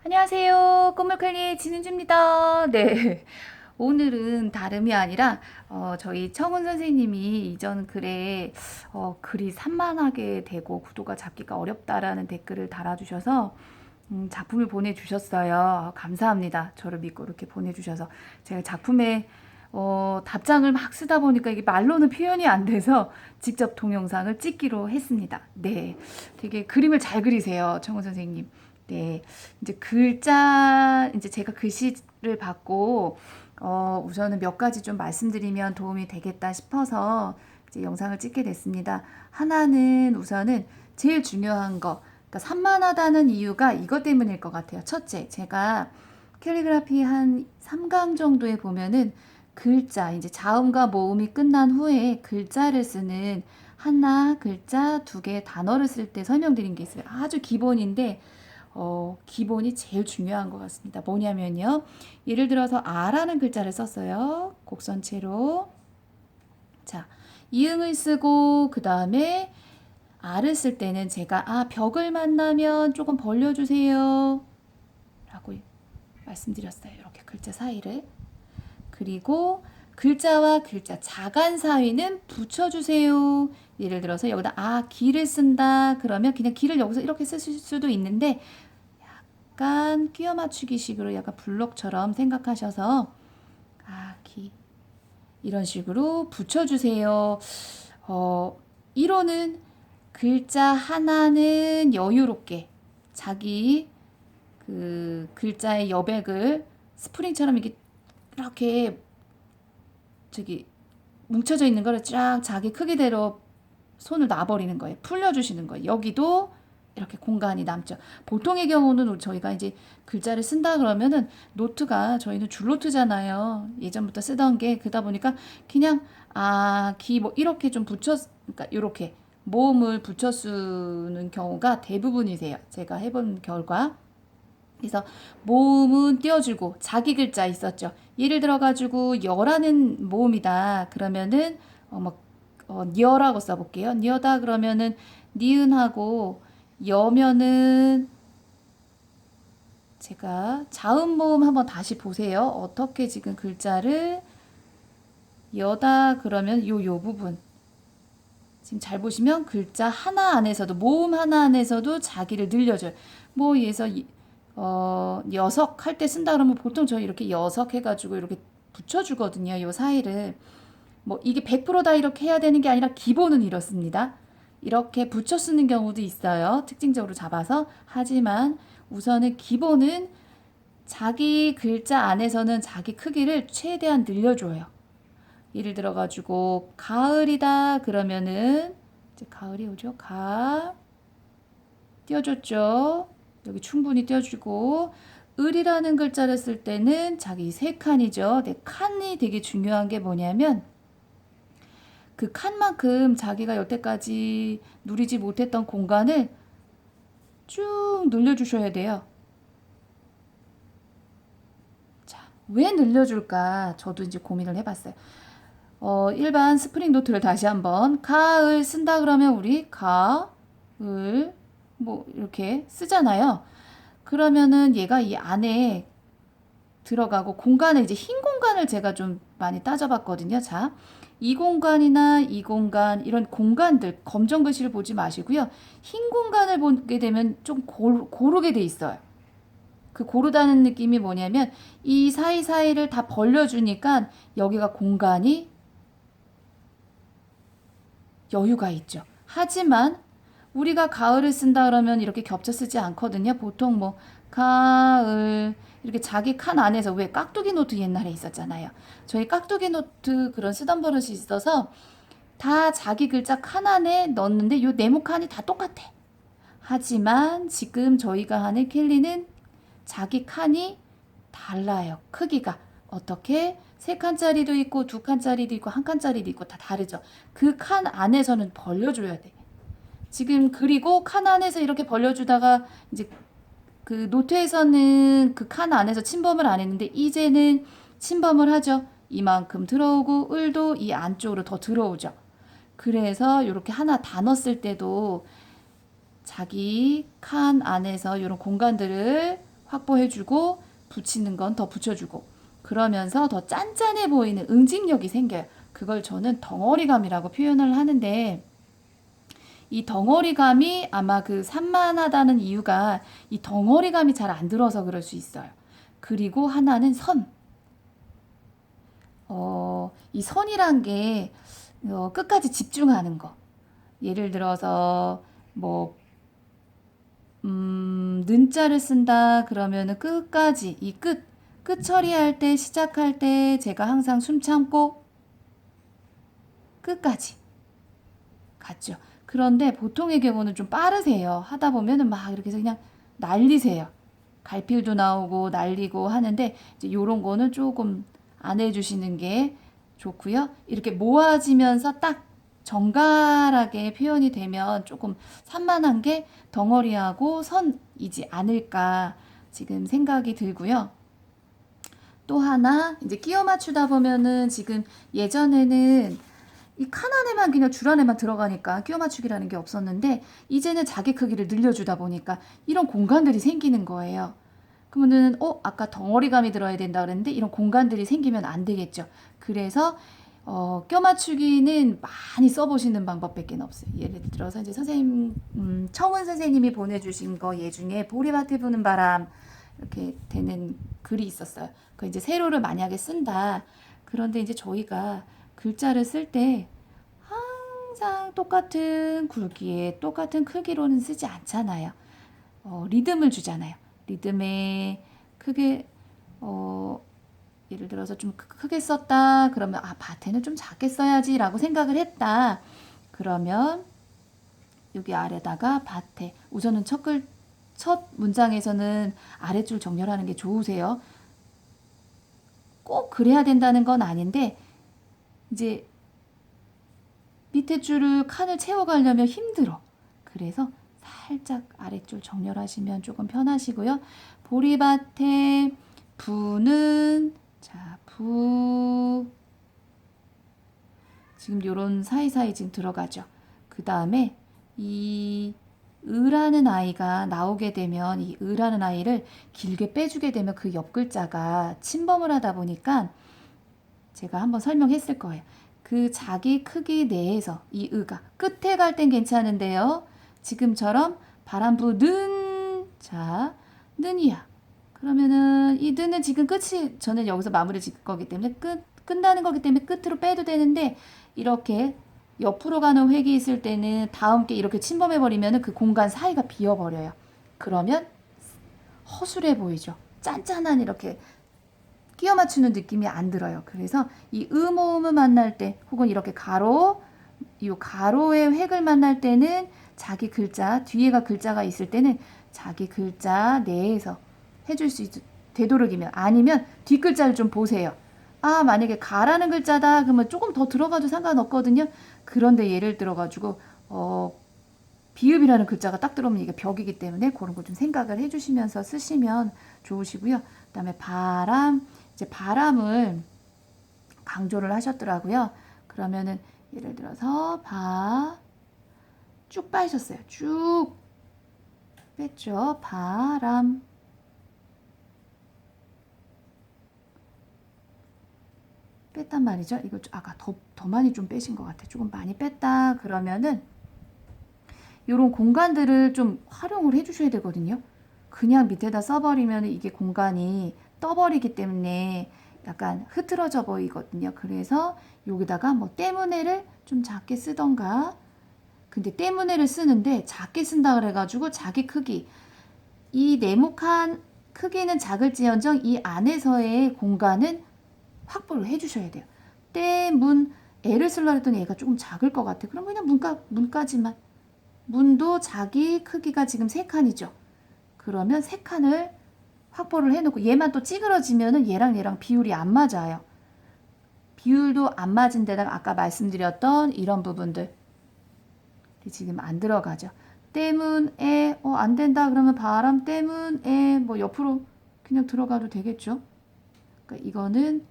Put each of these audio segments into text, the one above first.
안녕하세요. 꼬물클리 진은주입니다. 네. 오늘은 다름이 아니라 저희 청운 선생님이 이전 글에 글이 산만하게 되고 구도가 잡기가 어렵다라는 댓글을 달아주셔서 작품을 보내주셨어요. 감사합니다. 저를 믿고 이렇게 보내주셔서 제가 작품에 답장을 막 쓰다 보니까 이게 말로는 표현이 안 돼서 직접 동영상을 찍기로 했습니다. 네, 되게 그림을 잘 그리세요, 청운 선생님. 네, 이제 이제 제가 글씨를 받고 우선은 몇 가지 좀 말씀드리면 도움이 되겠다 싶어서 이제 영상을 찍게 됐습니다. 하나는 우선은 제일 중요한 거, 그러니까 산만하다는 이유가 이것 때문일 것 같아요. 첫째, 제가 캘리그라피 한 3강 정도에 보면은 글자, 이제 자음과 모음이 끝난 후에 글자를 쓰는 하나, 글자, 두 개, 단어를 쓸 때 설명드린 게 있어요. 아주 기본인데, 기본이 제일 중요한 것 같습니다. 뭐냐면요. 예를 들어서 아라는 글자를 썼어요. 곡선체로. 자, 이응을 쓰고, 그 다음에 아를 쓸 때는 제가, 벽을 만나면 조금 벌려주세요. 라고 말씀드렸어요. 이렇게 글자 사이를. 그리고 글자와 글자 자간 사이는 붙여주세요. 예를 들어서 여기다 기를 쓴다. 그러면 그냥 기를 여기서 이렇게 쓰실 수도 있는데 약간 끼워 맞추기 식으로 약간 블록처럼 생각하셔서 기 이런 식으로 붙여주세요. 이론은 글자 하나는 여유롭게 자기 그 글자의 여백을 스프링처럼 이렇게 저기 뭉쳐져 있는 거를 쫙 자기 크기대로 손을 놔버리는 거예요. 풀려주시는 거예요. 여기도 이렇게 공간이 남죠. 보통의 경우는 저희가 이제 글자를 쓴다 그러면은 노트가 저희는 줄노트잖아요. 예전부터 쓰던 게 그러다 보니까 그냥 기 뭐 이렇게 좀 그러니까 이렇게 모음을 붙여 쓰는 경우가 대부분이세요. 제가 해본 결과. 그래서 모음은 띄워주고 자기 글자 있었죠. 예를 들어가지고 여라는 모음이다. 그러면은 니어라고 써볼게요. 니어다 그러면은 니은하고 여면은 제가 자음 모음 한번 다시 보세요. 어떻게 지금 글자를 여다 그러면 요 부분 지금 잘 보시면 글자 하나 안에서도 모음 하나 안에서도 자기를 늘려줘요. 뭐 예서 녀석 할 때 쓴다 그러면 보통 저 이렇게 여석 해가지고 이렇게 붙여주거든요. 요 사이를. 뭐 이게 100%다 이렇게 해야 되는 게 아니라 기본은 이렇습니다. 이렇게 붙여 쓰는 경우도 있어요. 특징적으로 잡아서. 하지만 우선은 기본은 자기 글자 안에서는 자기 크기를 최대한 늘려줘요. 예를 들어가지고 가을이다 그러면은 이제 가을이 오죠. 띄워줬죠. 여기 충분히 띄워주고 을이라는 글자를 쓸 때는 자기 세 칸이죠. 네, 칸이 되게 중요한 게 뭐냐면 그 칸만큼 자기가 여태까지 누리지 못했던 공간을 쭉 늘려주셔야 돼요. 자, 왜 늘려줄까? 저도 이제 고민을 해봤어요. 일반 스프링 노트를 다시 한번 가을 쓴다 그러면 우리 가을 뭐 이렇게 쓰잖아요. 그러면은 얘가 이 안에 들어가고 공간을 이제 흰 공간을 제가 좀 많이 따져봤거든요. 자, 이 공간이나 이 공간 이런 공간들 검정 글씨를 보지 마시고요. 흰 공간을 보게 되면 좀 고르게 돼 있어요. 그 고르다는 느낌이 뭐냐면 이 사이사이를 다 벌려주니까 여기가 공간이 여유가 있죠. 하지만 우리가 가을을 쓴다 그러면 이렇게 겹쳐 쓰지 않거든요. 보통 뭐 가을 이렇게 자기 칸 안에서 왜 깍두기 노트 옛날에 있었잖아요. 저희 깍두기 노트 그런 쓰던 버릇이 있어서 다 자기 글자 칸 안에 넣었는데 요 네모 칸이 다 똑같아. 하지만 지금 저희가 하는 캘리는 자기 칸이 달라요. 크기가. 어떻게? 세 칸짜리도 있고 두 칸짜리도 있고 한 칸짜리도 있고 다 다르죠. 그 칸 안에서는 벌려줘야 돼. 지금 그리고 칸 안에서 이렇게 벌려주다가 이제 그 노트에서는 그 칸 안에서 침범을 안 했는데 이제는 침범을 하죠. 이만큼 들어오고 을도 이 안쪽으로 더 들어오죠. 그래서 이렇게 하나 다 넣었을 때도 자기 칸 안에서 이런 공간들을 확보해주고 붙이는 건 더 붙여주고 그러면서 더 짠짠해 보이는 응집력이 생겨요. 그걸 저는 덩어리감이라고 표현을 하는데 이 덩어리감이 아마 그 산만하다는 이유가 이 덩어리감이 잘 안 들어서 그럴 수 있어요. 그리고 하나는 선. 이 선이란 게 끝까지 집중하는 거. 예를 들어서 뭐 는자를 쓴다 그러면은 끝까지 이 끝 처리할 때 시작할 때 제가 항상 숨 참고 끝까지 갔죠. 그런데 보통의 경우는 좀 빠르세요. 하다 보면은 막 이렇게 해서 그냥 날리세요. 갈필도 나오고 날리고 하는데 이제 요런 거는 조금 안 해주시는 게 좋고요. 이렇게 모아지면서 딱 정갈하게 표현이 되면 조금 산만한 게 덩어리하고 선이지 않을까 지금 생각이 들고요. 또 하나 이제 끼워 맞추다 보면은 지금 예전에는 이 칸 안에만 그냥 줄 안에만 들어가니까 끼워 맞추기라는 게 없었는데 이제는 자기 크기를 늘려주다 보니까 이런 공간들이 생기는 거예요. 그러면은 아까 덩어리감이 들어야 된다 그랬는데 이런 공간들이 생기면 안 되겠죠. 그래서 껴 맞추기는 많이 써보시는 방법밖에 없어요. 예를 들어서 이제 선생님 청은 선생님이 보내주신 거 예 중에 보리밭에 부는 바람 이렇게 되는 글이 있었어요. 그 이제 세로를 만약에 쓴다. 그런데 이제 저희가 글자를 쓸 때 항상 똑같은 굵기에 똑같은 크기로는 쓰지 않잖아요. 리듬을 주잖아요. 리듬에 크게 예를 들어서 좀 크게 썼다 그러면 밭에는 좀 작게 써야지 라고 생각을 했다. 그러면 여기 아래다가 밭에 우선은 첫 문장에서는 아랫줄 정렬하는 게 좋으세요. 꼭 그래야 된다는 건 아닌데 이제 밑에 줄을 칸을 채워가려면 힘들어. 그래서 살짝 아랫줄 정렬하시면 조금 편하시고요. 보리밭에 부는 지금 요런 사이사이 지금 들어가죠. 그 다음에 이 으라는 아이가 나오게 되면 이 으라는 아이를 길게 빼주게 되면 그 옆 글자가 침범을 하다 보니까 제가 한번 설명했을 거예요. 그 자기 크기 내에서 이 으가 끝에 갈 땐 괜찮은데요. 지금처럼 바람 부는 는이야. 그러면은 이 는은 지금 끝이 저는 여기서 마무리 짓을 거기 때문에 끝나는 거기 때문에 끝으로 빼도 되는데 이렇게 옆으로 가는 획이 있을 때는 다음 게 이렇게 침범해 버리면은 그 공간 사이가 비어 버려요. 그러면 허술해 보이죠. 짠짠한 이렇게 끼워 맞추는 느낌이 안 들어요. 그래서 이 모음을 만날 때 혹은 이렇게 이 가로의 획을 만날 때는 자기 글자 뒤에가 글자가 있을 때는 자기 글자 내에서 해줄 수 되도록이면 아니면 뒷글자를 좀 보세요. 만약에 가라는 글자다 그러면 조금 더 들어가도 상관없거든요. 그런데 예를 들어가지고 비읍이라는 글자가 딱 들어오면 이게 벽이기 때문에 그런 거 좀 생각을 해주시면서 쓰시면 좋으시고요. 그다음에 이제 바람을 강조를 하셨더라고요. 그러면은 예를 들어서 쭉 빠셨어요. 쭉 뺐죠. 바람. 뺐단 말이죠. 이거 아까 더 많이 좀 빼신 것 같아요. 조금 많이 뺐다 그러면은 이런 공간들을 좀 활용을 해주셔야 되거든요. 그냥 밑에다 써버리면 이게 공간이 떠버리기 때문에 약간 흐트러져 보이거든요. 그래서 여기다가 뭐 때문에를 좀 작게 쓰던가. 근데 때문에를 쓰는데 작게 쓴다 그래가지고 자기 크기 이 네모칸 크기는 작을지언정 이 안에서의 공간은 확보를 해주셔야 돼요. 애를 쓰려고 했더니 애가 조금 작을 것 같아. 그럼 그냥 문까지만. 문도 자기 크기가 지금 3칸이죠. 그러면 3칸을 확보를 해놓고 얘만 또 찌그러지면은 얘랑 비율이 안 맞아요. 비율도 안 맞은 데다가 아까 말씀드렸던 이런 부분들 지금 안 들어가죠. 때문에 안 된다 그러면 바람 때문에 뭐 옆으로 그냥 들어가도 되겠죠. 그러니까 이거는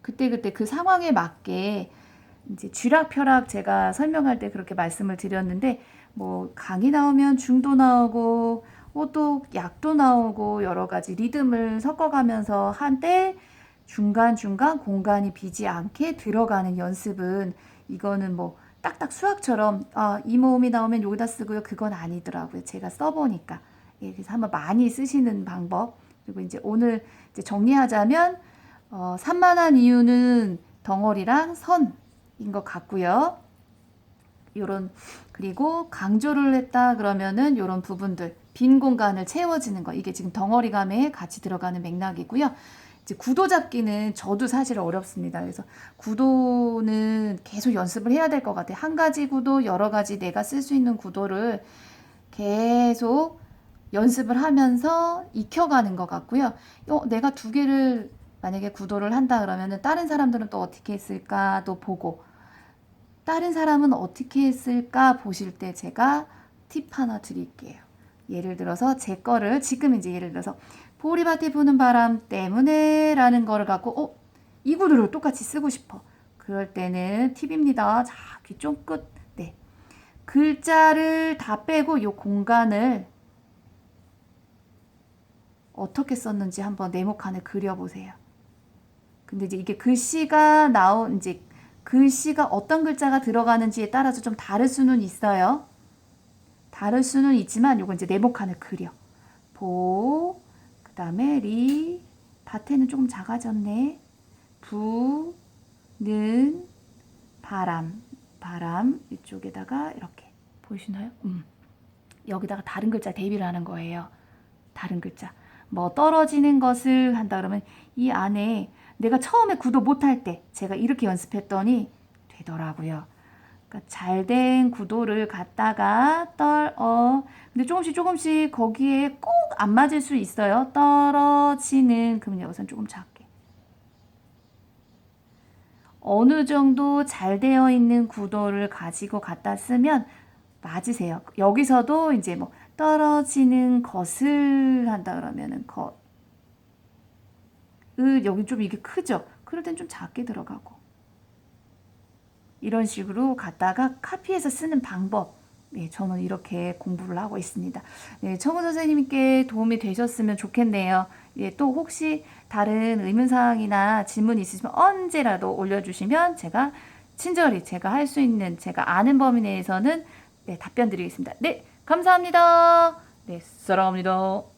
그때 그 상황에 맞게 이제 쥐락펴락 제가 설명할 때 그렇게 말씀을 드렸는데 뭐 강이 나오면 중도 나오고 또 약도 나오고 여러 가지 리듬을 섞어가면서 한때 중간중간 공간이 비지 않게 들어가는 연습은 이거는 뭐 딱딱 수학처럼 이 모음이 나오면 여기다 쓰고요. 그건 아니더라고요. 제가 써보니까. 예, 그래서 한번 많이 쓰시는 방법. 그리고 이제 오늘 이제 정리하자면 산만한 이유는 덩어리랑 선인 것 같고요. 요런 그리고 강조를 했다 그러면은 요런 부분들 빈 공간을 채워지는 거 이게 지금 덩어리감에 같이 들어가는 맥락이고요. 이제 구도 잡기는 저도 사실 어렵습니다. 그래서 구도는 계속 연습을 해야 될 것 같아요. 한 가지 구도 여러 가지 내가 쓸 수 있는 구도를 계속 연습을 하면서 익혀가는 것 같고요. 내가 두 개를 만약에 구도를 한다 그러면은 다른 사람들은 또 어떻게 했을까도 보고 다른 사람은 어떻게 했을까 보실 때 제가 팁 하나 드릴게요. 예를 들어서 제 거를 지금 이제 예를 들어서 보리밭에 부는 바람 때문에 라는 거를 갖고 이 구도를 똑같이 쓰고 싶어. 그럴 때는 팁입니다. 자, 귀 쫑긋. 네. 글자를 다 빼고 이 공간을 어떻게 썼는지 한번 네모칸에 그려보세요. 근데 이제 이게 글씨가 이제 글씨가 어떤 글자가 들어가는지에 따라서 좀 다를 수는 있어요. 다를 수는 있지만 요거 이제 네모칸을 그려. 보, 그 다음에 리, 밭에는 조금 작아졌네. 부, 는, 바람 이쪽에다가 이렇게 보이시나요? 여기다가 다른 글자 대비를 하는 거예요. 다른 글자. 뭐 떨어지는 것을 한다 그러면 이 안에 내가 처음에 구도 못할 때 제가 이렇게 연습했더니 되더라고요. 그러니까 잘된 구도를 갖다가 근데 조금씩 거기에 꼭 안 맞을 수 있어요. 떨어지는 그럼 여기서는 조금 작게. 어느 정도 잘 되어 있는 구도를 가지고 갖다 쓰면 맞으세요. 여기서도 이제 뭐 떨어지는 것을 한다 그러면은 여기 좀 이게 크죠? 그럴 땐 좀 작게 들어가고. 이런 식으로 갖다가 카피해서 쓰는 방법. 네, 저는 이렇게 공부를 하고 있습니다. 네, 청우 선생님께 도움이 되셨으면 좋겠네요. 예, 또 혹시 다른 의문사항이나 질문 있으시면 언제라도 올려주시면 제가 친절히 제가 할 수 있는 제가 아는 범위 내에서는 네, 답변 드리겠습니다. 네, 감사합니다. 네, 사랑합니다.